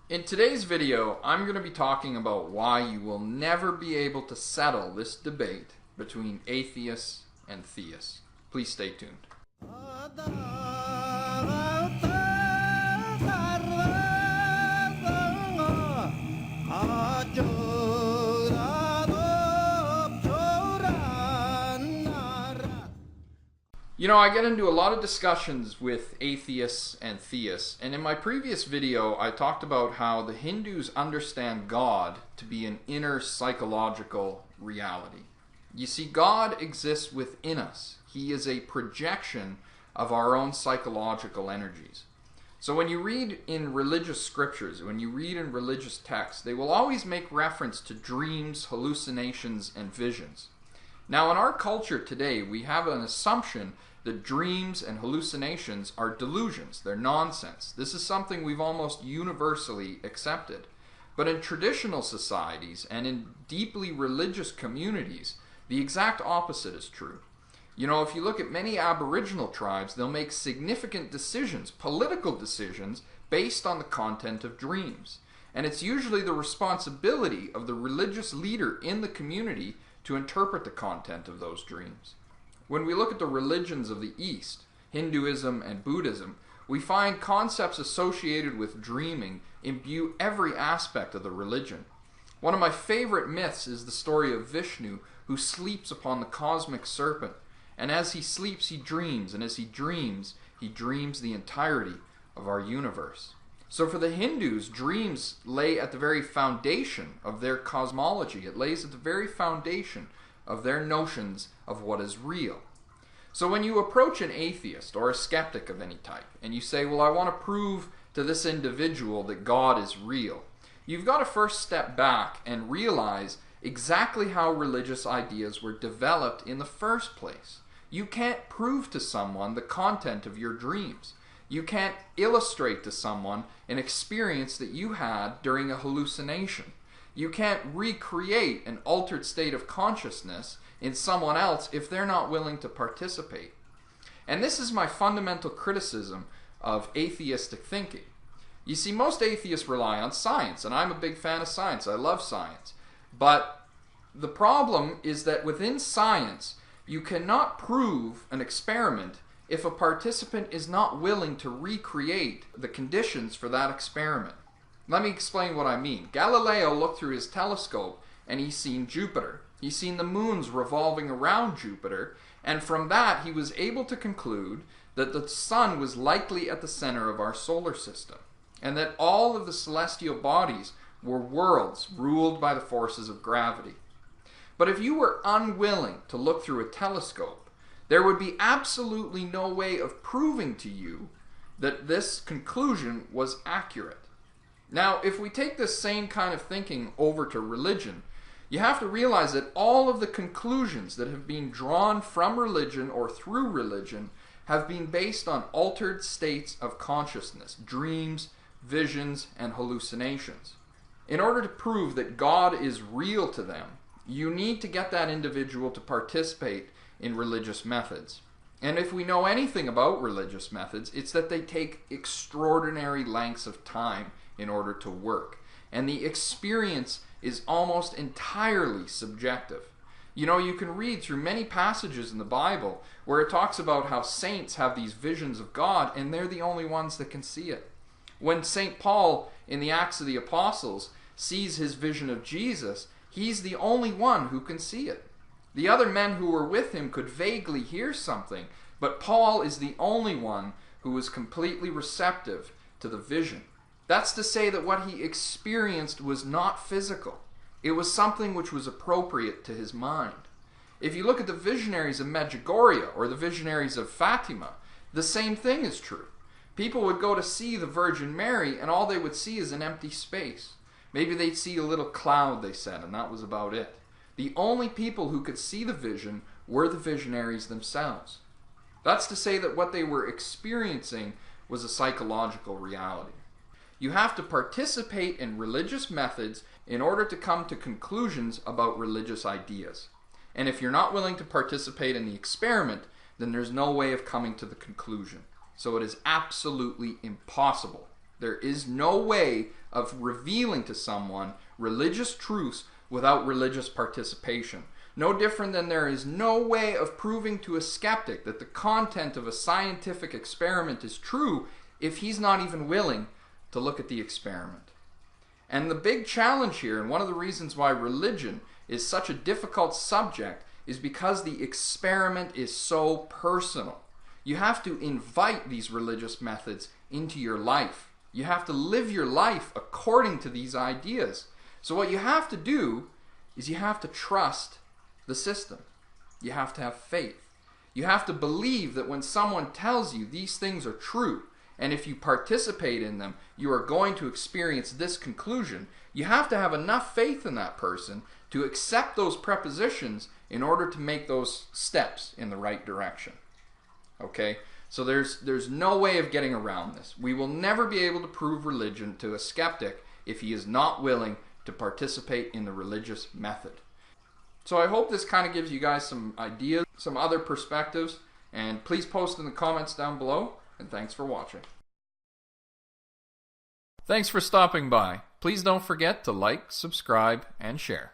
In today's video, I'm going to be talking about why you will never be able to settle this debate between atheists and theists. Please stay tuned. You know, I get into a lot of discussions with atheists and theists, and in my previous video I talked about how the Hindus understand God to be an inner psychological reality. You see, God exists within us. He is a projection of our own psychological energies. So when you read in religious scriptures, when you read in religious texts, they will always make reference to dreams, hallucinations, and visions. Now in our culture today, we have an assumption that dreams and hallucinations are delusions. They're nonsense. This is something we've almost universally accepted. But in traditional societies and in deeply religious communities, the exact opposite is true. You know, if you look at many Aboriginal tribes, they'll make significant decisions, political decisions, based on the content of dreams. And it's usually the responsibility of the religious leader in the community to interpret the content of those dreams. When we look at the religions of the East, Hinduism and Buddhism, we find concepts associated with dreaming imbue every aspect of the religion. One of my favorite myths is the story of Vishnu, who sleeps upon the cosmic serpent. And as he sleeps, he dreams, and as he dreams the entirety of our universe. So for the Hindus, dreams lay at the very foundation of their cosmology. It lays at the very foundation of their notions of what is real. So when you approach an atheist or a skeptic of any type, and you say, well, I want to prove to this individual that God is real, you've got to first step back and realize exactly how religious ideas were developed in the first place. You can't prove to someone the content of your dreams. You can't illustrate to someone an experience that you had during a hallucination. You can't recreate an altered state of consciousness in someone else if they're not willing to participate. And this is my fundamental criticism of atheistic thinking. You see, most atheists rely on science, and I'm a big fan of science. I love science. But the problem is that within science, you cannot prove an experiment if a participant is not willing to recreate the conditions for that experiment. Let me explain what I mean. Galileo looked through his telescope and he's seen Jupiter. He's seen the moons revolving around Jupiter, and from that he was able to conclude that the sun was likely at the center of our solar system, and that all of the celestial bodies were worlds ruled by the forces of gravity. But if you were unwilling to look through a telescope, there would be absolutely no way of proving to you that this conclusion was accurate. Now, if we take this same kind of thinking over to religion, you have to realize that all of the conclusions that have been drawn from religion or through religion have been based on altered states of consciousness, dreams, visions, and hallucinations. In order to prove that God is real to them, you need to get that individual to participate in religious methods. And if we know anything about religious methods, it's that they take extraordinary lengths of time in order to work. And the experience is almost entirely subjective. You know, you can read through many passages in the Bible where it talks about how saints have these visions of God and they're the only ones that can see it. When St. Paul in the Acts of the Apostles sees his vision of Jesus, he's the only one who can see it. The other men who were with him could vaguely hear something, but Paul is the only one who was completely receptive to the vision. That's to say that what he experienced was not physical. It was something which was appropriate to his mind. If you look at the visionaries of Medjugorje or the visionaries of Fatima, the same thing is true. People would go to see the Virgin Mary and all they would see is an empty space. Maybe they'd see a little cloud, they said, and that was about it. The only people who could see the vision were the visionaries themselves. That's to say that what they were experiencing was a psychological reality. You have to participate in religious methods in order to come to conclusions about religious ideas. And if you're not willing to participate in the experiment, then there's no way of coming to the conclusion. So it is absolutely impossible. There is no way of revealing to someone religious truths without religious participation. No different than there is no way of proving to a skeptic that the content of a scientific experiment is true if he's not even willing to look at the experiment. And the big challenge here, and one of the reasons why religion is such a difficult subject, is because the experiment is so personal. You have to invite these religious methods into your life. You have to live your life according to these ideas. So what you have to do is you have to trust the system. You have to have faith. You have to believe that when someone tells you these things are true, and if you participate in them, you are going to experience this conclusion, you have to have enough faith in that person to accept those prepositions in order to make those steps in the right direction. Okay? So there's no way of getting around this. We will never be able to prove religion to a skeptic if he is not willing to participate in the religious method. So I hope this kind of gives you guys some ideas, some other perspectives, and please post in the comments down below, and thanks for watching. Thanks for stopping by. Please don't forget to like, subscribe, and share.